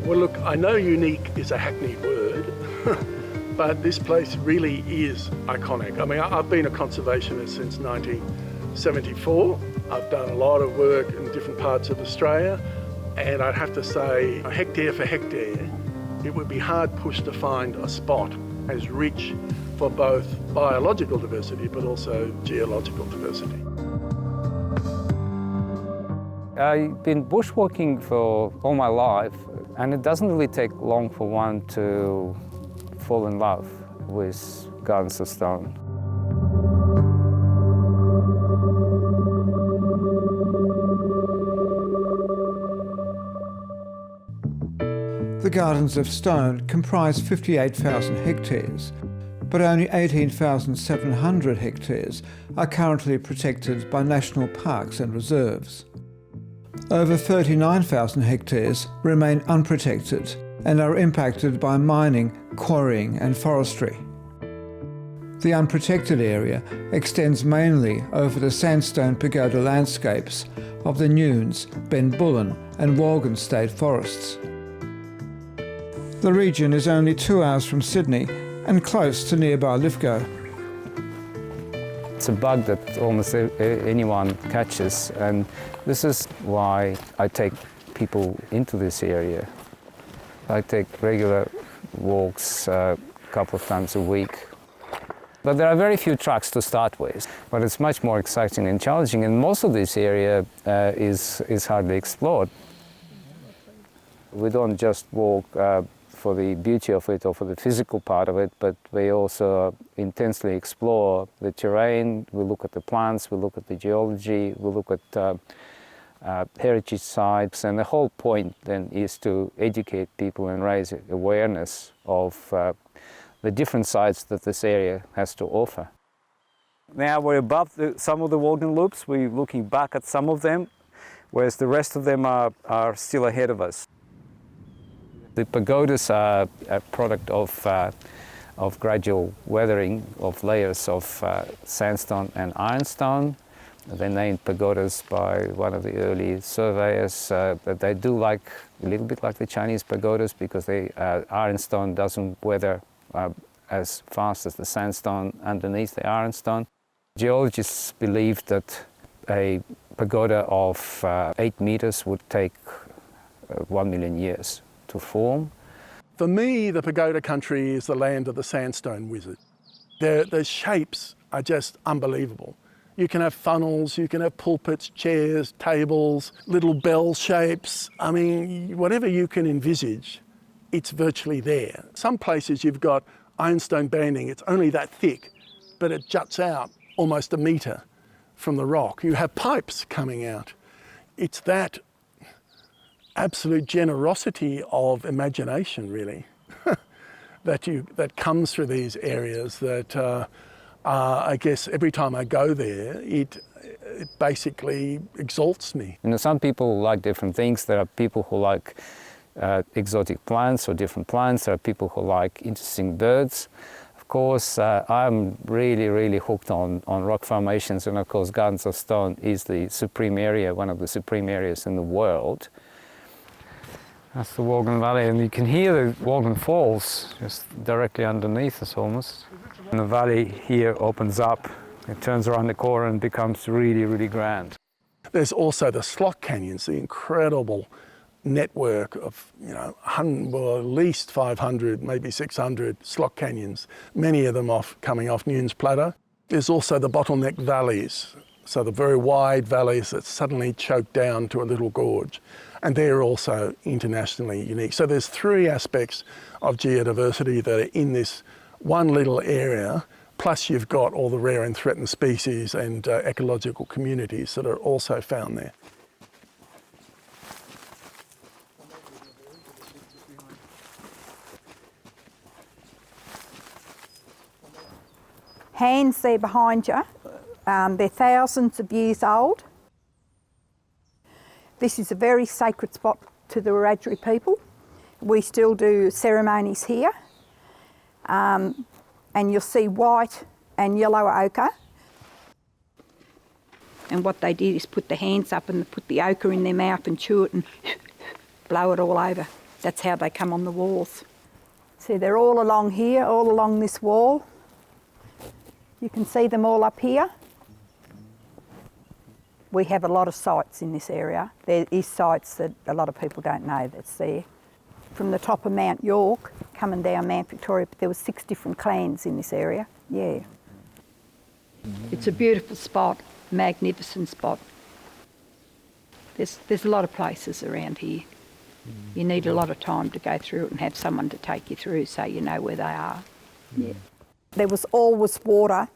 Well, look, I know unique is a hackneyed word, but this place really is iconic. I mean, I've been a conservationist since 1974. I've done a lot of work in different parts of Australia, and I'd have to say, hectare for hectare, it would be hard pushed to find a spot as rich for both biological diversity but also geological diversity. I've been bushwalking for all my life, and it doesn't really take long for one to fall in love with Gardens of Stone. The Gardens of Stone comprise 58,000 hectares, but only 18,700 hectares are currently protected by national parks and reserves. Over 39,000 hectares remain unprotected and are impacted by mining, quarrying and forestry. The unprotected area extends mainly over the sandstone pagoda landscapes of the Nunes, Benbullen and Walgan state forests. The region is only 2 hours from Sydney and close to nearby Lithgow. It's a bug that almost anyone catches, and this is why I take people into this area. I take regular walks a couple of times a week. But there are very few tracks to start with, but it's much more exciting and challenging, and most of this area is hardly explored. We don't just walk for the beauty of it or for the physical part of it, but we also intensely explore the terrain. We look at the plants, we look at the geology, we look at heritage sites, and the whole point then is to educate people and raise awareness of the different sites that this area has to offer. Now we're above some of the Walgan loops. We're looking back at some of them, whereas the rest of them are still ahead of us. The pagodas are a product of gradual weathering of layers of sandstone and ironstone. They're named pagodas by one of the early surveyors, but they do like a little bit like the Chinese pagodas because the ironstone doesn't weather as fast as the sandstone underneath the ironstone. Geologists believe that a pagoda of 8 meters would take 1 million years to form. For me, the pagoda country is the land of the sandstone wizard. The shapes are just unbelievable. You can have funnels, you can have pulpits, chairs, tables, little bell shapes. I mean, whatever you can envisage, it's virtually there. Some places you've got ironstone banding, it's only that thick, but it juts out almost a metre from the rock. You have pipes coming out. It's that absolute generosity of imagination, really, that comes through these areas that I guess every time I go there, it basically exalts me. You know, some people like different things. There are people who like exotic plants or different plants. There are people who like interesting birds. Of course, I'm really hooked on rock formations, and of course Gardens of Stone is the supreme area, one of the supreme areas in the world. That's the Walgan Valley, and you can hear the Walgan Falls just directly underneath us almost. And the valley here opens up, it turns around the corner and becomes really grand. There's also the slot canyons, the incredible network of, well, at least 500, maybe 600 slot canyons, many of them coming off Nunes Plateau. There's also the bottleneck valleys, so the very wide valleys that suddenly choke down to a little gorge. And they're also internationally unique. So there's 3 aspects of geodiversity that are in this one little area, plus you've got all the rare and threatened species and ecological communities that are also found there. Hands there behind you, they're thousands of years old. This is a very sacred spot to the Wiradjuri people. We still do ceremonies here. And you'll see white and yellow ochre. And what they did is put the hands up and put the ochre in their mouth and chew it and blow it all over. That's how they come on the walls. See, they're all along here, all along this wall. You can see them all up here. We have a lot of sites in this area. There is sites that a lot of people don't know that's there. From the top of Mount York, coming down Mount Victoria, there were 6 different clans in this area, yeah. It's a beautiful spot, magnificent spot. There's a lot of places around here. You need a lot of time to go through it and have someone to take you through so you know where they are. Yeah. There was always water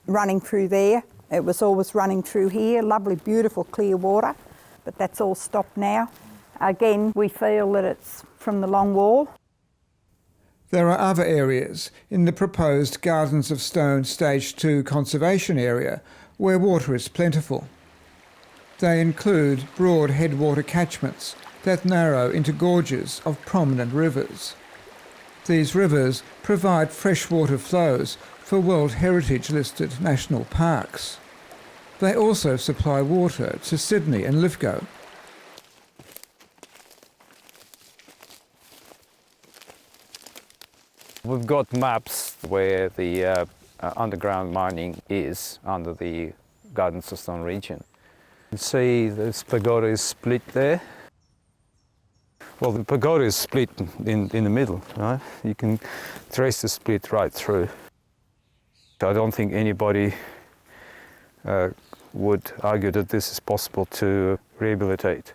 running through there. It was always running through here, lovely, beautiful, clear water, but that's all stopped now. Again, we feel that it's from the long wall. There are other areas in the proposed Gardens of Stone Stage 2 conservation area where water is plentiful. They include broad headwater catchments that narrow into gorges of prominent rivers. These rivers provide freshwater flows for World Heritage listed national parks. They also supply water to Sydney and Lithgow. We've got maps where the underground mining is under the Gardens of Stone region. You see this pagoda is split there. Well, the pagoda is split in the middle, right? You can trace the split right through. I don't think anybody would argue that this is possible to rehabilitate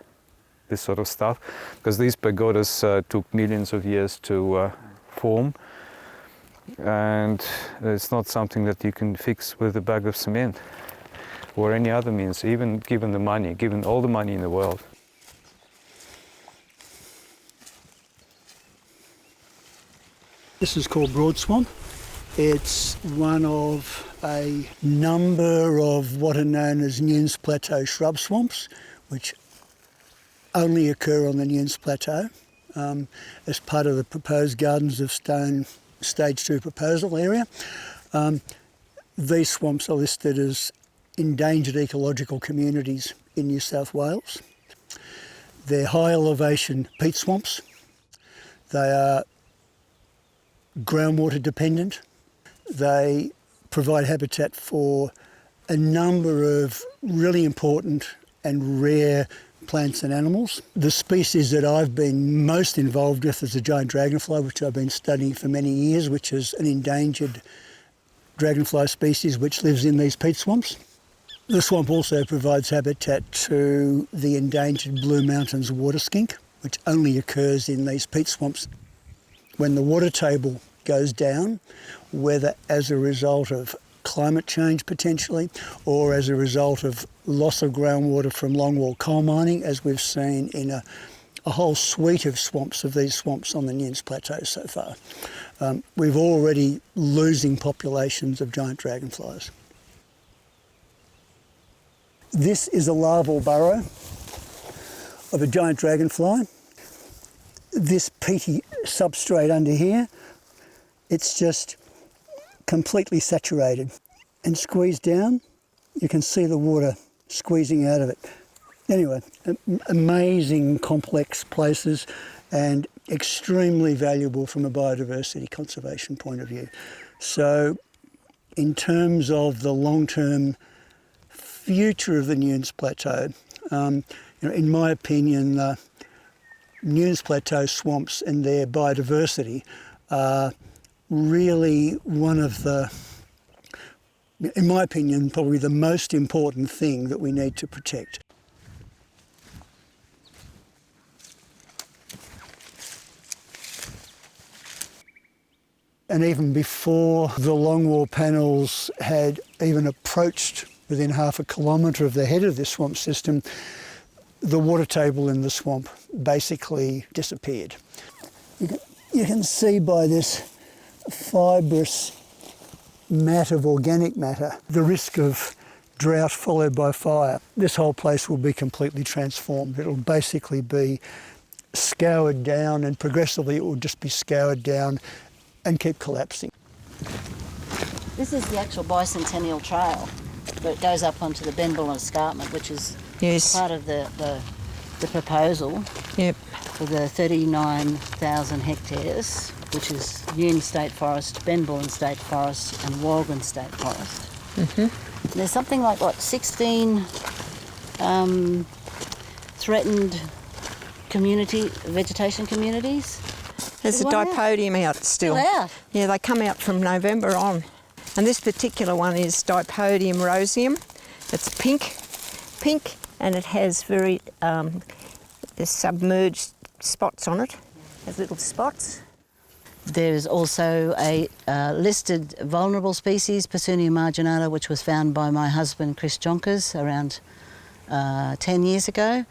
this sort of stuff, because these pagodas took millions of years to form, and it's not something that you can fix with a bag of cement or any other means, even given the money, given all the money in the world. This is called Broad Swamp. It's one of a number of what are known as Nunes Plateau shrub swamps, which only occur on the Nunes Plateau as part of the proposed Gardens of Stone Stage 2 proposal area. These swamps are listed as endangered ecological communities in New South Wales. They're high elevation peat swamps. They are groundwater dependent. They provide habitat for a number of really important and rare plants and animals. The species that I've been most involved with is the giant dragonfly, which I've been studying for many years, which is an endangered dragonfly species which lives in these peat swamps. The swamp also provides habitat to the endangered Blue Mountains water skink, which only occurs in these peat swamps. When the water table goes down, whether as a result of climate change potentially, or as a result of loss of groundwater from longwall coal mining, as we've seen in a whole suite of swamps, of these swamps on the Nunes Plateau so far. We're already losing populations of giant dragonflies. This is a larval burrow of a giant dragonfly. This peaty substrate under here, it's just completely saturated, and squeezed down, you can see the water squeezing out of it. Anyway, amazing complex places and extremely valuable from a biodiversity conservation point of view. So in terms of the long-term future of the Nunes Plateau, in my opinion, the Nunes Plateau swamps and their biodiversity are really one of the, in my opinion, probably the most important thing that we need to protect. And even before the longwall panels had even approached within half a kilometre of the head of this swamp system, the water table in the swamp basically disappeared. You can see by this fibrous mat of organic matter the risk of drought followed by fire. This whole place will be completely transformed. It'll basically be scoured down, and progressively it will just be scoured down and keep collapsing. This is the actual bicentennial trail, but it goes up onto the Benbula Escarpment, which is part of the the proposal Yep. for the 39,000 hectares, which is Yuri State Forest, Benbourne State Forest and Walgren State Forest. There's something like, 16 threatened vegetation communities. There's a One out. dipodium out still. Still out? Yeah, they come out from November on. And this particular one is Dipodium roseum. It's pink, and it has very submerged spots on it. Has little spots. There's also a listed vulnerable species, Personia marginata, which was found by my husband Chris Jonkers around 10 years ago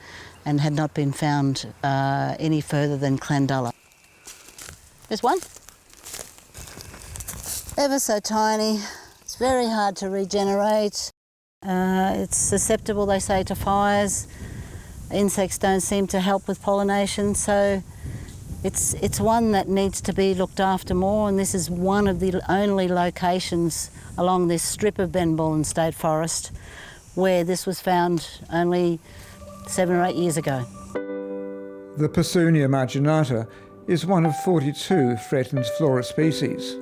and had not been found any further than Clandulla. There's one. Ever so tiny. It's very hard to regenerate. It's susceptible, they say, to fires. Insects don't seem to help with pollination, so it's one that needs to be looked after more, and this is one of the only locations along this strip of Benbourne State Forest where this was found only 7 or 8 years ago. The Personia marginata is one of 42 threatened flora species.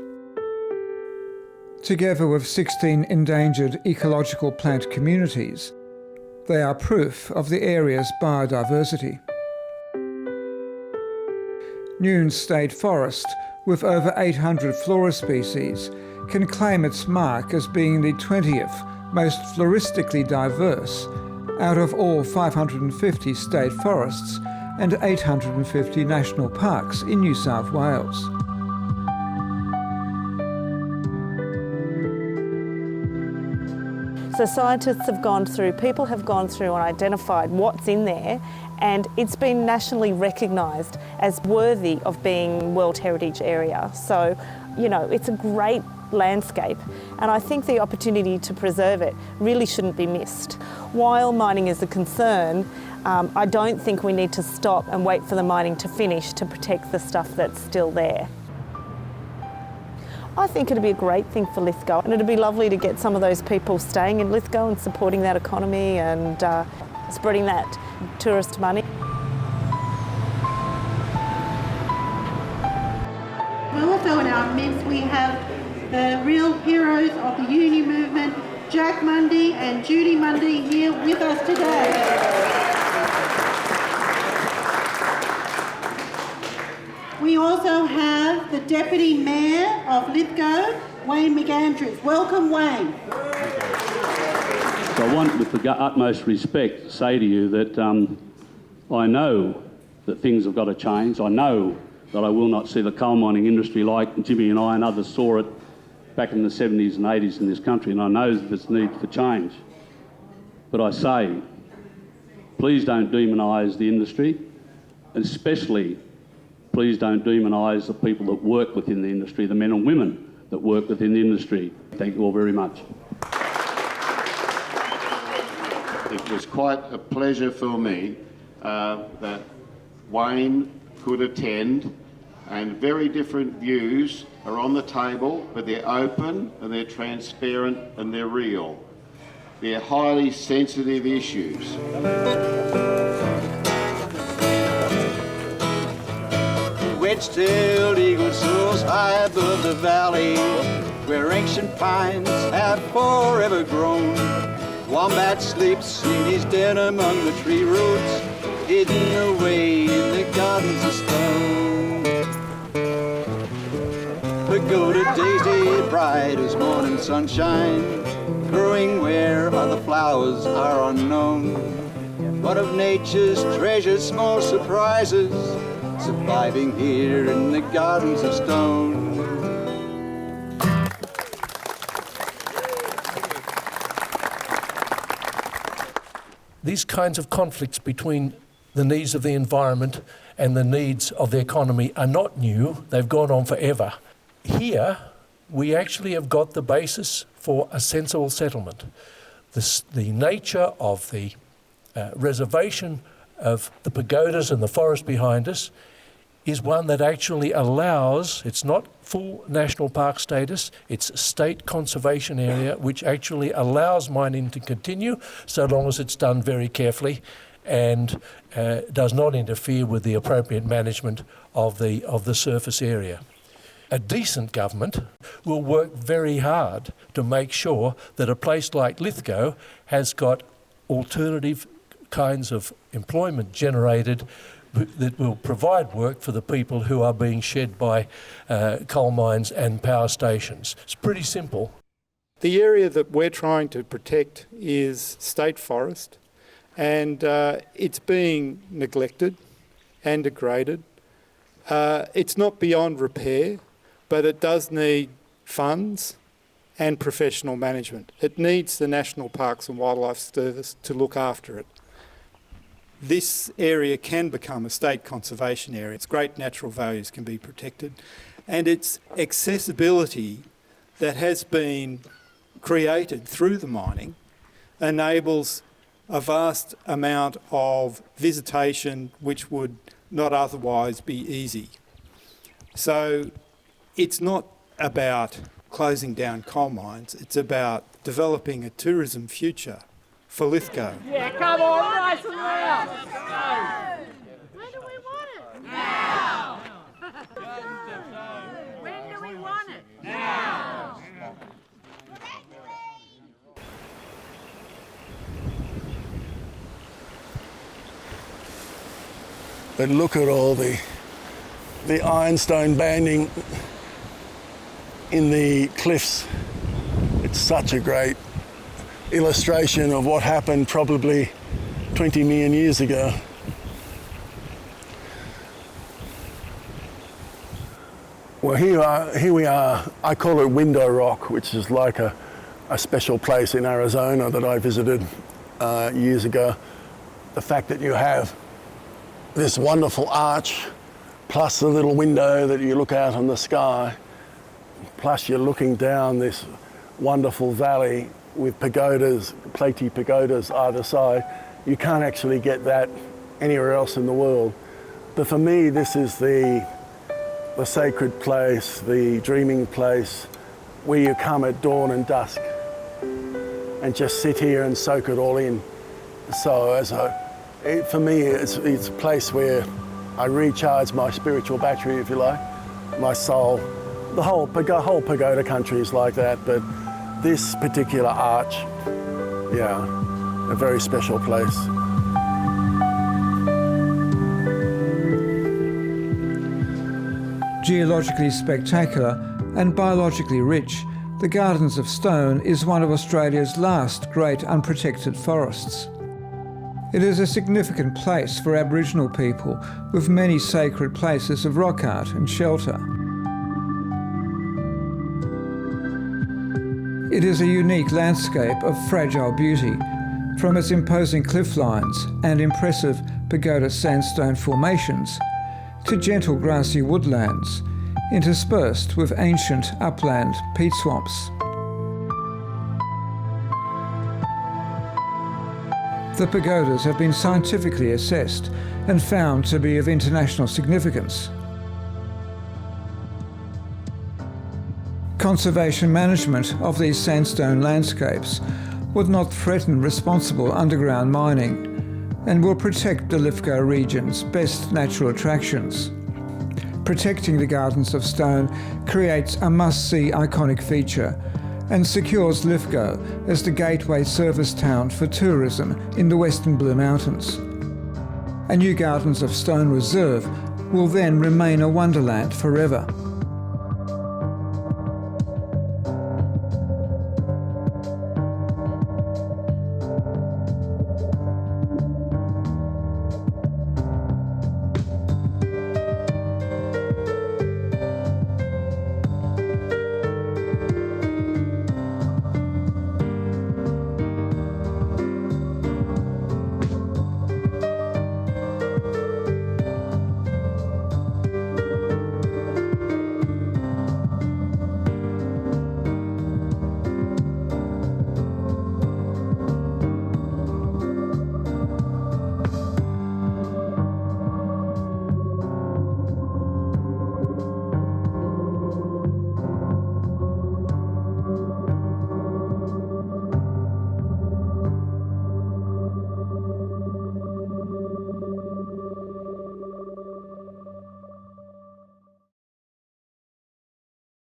Together with 16 endangered ecological plant communities, they are proof of the area's biodiversity. Nyun State Forest, with over 800 flora species, can claim its mark as being the 20th most floristically diverse out of all 550 state forests and 850 national parks in New South Wales. So scientists have gone through, people have gone through and identified what's in there, and it's been nationally recognised as worthy of being World Heritage Area. So, you know, it's a great landscape, and I think the opportunity to preserve it really shouldn't be missed. While mining is a concern, I don't think we need to stop and wait for the mining to finish to protect the stuff that's still there. I think it'd be a great thing for Lithgow, and it'd be lovely to get some of those people staying in Lithgow and supporting that economy and spreading that tourist money. Well, also in our midst we have the real heroes of the uni movement, Jack Mundy and Judy Mundy, here with us today. We also have the Deputy Mayor of Lithgow, Wayne McAndrews. Welcome, Wayne. So I want, with the utmost respect, to say to you that I know that things have got to change. I know that I will not see the coal mining industry like Jimmy and I and others saw it back in the 70s and 80s in this country, and I know there's need for change. But I say, please don't demonise the industry, and especially please don't demonise the people that work within the industry, the men and women that work within the industry. Thank you all very much. It was quite a pleasure for me that Wayne could attend, and very different views are on the table, but they're open and they're transparent and they're real. They're highly sensitive issues. Wedge-tailed eagle soars high above the valley, where ancient pines have forever grown. Wombat sleeps in his den among the tree roots, hidden away in the gardens of stone. Pagoda daisy bright as morning sunshine, growing where other flowers are unknown. One of nature's treasured small surprises, surviving here in the gardens of stone. These kinds of conflicts between the needs of the environment and the needs of the economy are not new. They've gone on forever. Here, we actually have got the basis for a sensible settlement. The nature of the reservation of the pagodas and the forest behind us is one that actually allows, it's not full national park status, it's a state conservation area which actually allows mining to continue so long as it's done very carefully and does not interfere with the appropriate management of the surface area. A decent government will work very hard to make sure that a place like Lithgow has got alternative kinds of employment generated that will provide work for the people who are being shed by coal mines and power stations. It's pretty simple. The area that we're trying to protect is state forest, and it's being neglected and degraded. It's not beyond repair, but it does need funds and professional management. It needs the National Parks and Wildlife Service to look after it. This area can become a state conservation area. Its great natural values can be protected, and its accessibility that has been created through the mining enables a vast amount of visitation which would not otherwise be easy. So it's not about closing down coal mines, it's about developing a tourism future for Lithgow. Yeah, come on, nice and loud! Let's go! When do we want it? Now! When do we want it? Now! But look at all the ironstone banding in the cliffs. It's such a great illustration of what happened probably 20 million years ago. Well, here we are. I call it Window Rock, which is like a special place in Arizona that I visited years ago. The fact that you have this wonderful arch, plus the little window that you look out on the sky, plus you're looking down this wonderful valley with pagodas, platy pagodas either side. You can't actually get that anywhere else in the world. But for me, this is the sacred place, the dreaming place, where you come at dawn and dusk and just sit here and soak it all in. So for me, it's a place where I recharge my spiritual battery, if you like, my soul. The whole pagoda country is like that, but this particular arch, yeah, a very special place. Geologically spectacular and biologically rich, the Gardens of Stone is one of Australia's last great unprotected forests. It is a significant place for Aboriginal people, with many sacred places of rock art and shelter. It is a unique landscape of fragile beauty, from its imposing cliff lines and impressive pagoda sandstone formations to gentle grassy woodlands, interspersed with ancient upland peat swamps. The pagodas have been scientifically assessed and found to be of international significance. Conservation management of these sandstone landscapes would not threaten responsible underground mining and will protect the Lithgow region's best natural attractions. Protecting the Gardens of Stone creates a must-see iconic feature and secures Lithgow as the gateway service town for tourism in the Western Blue Mountains. A new Gardens of Stone reserve will then remain a wonderland forever.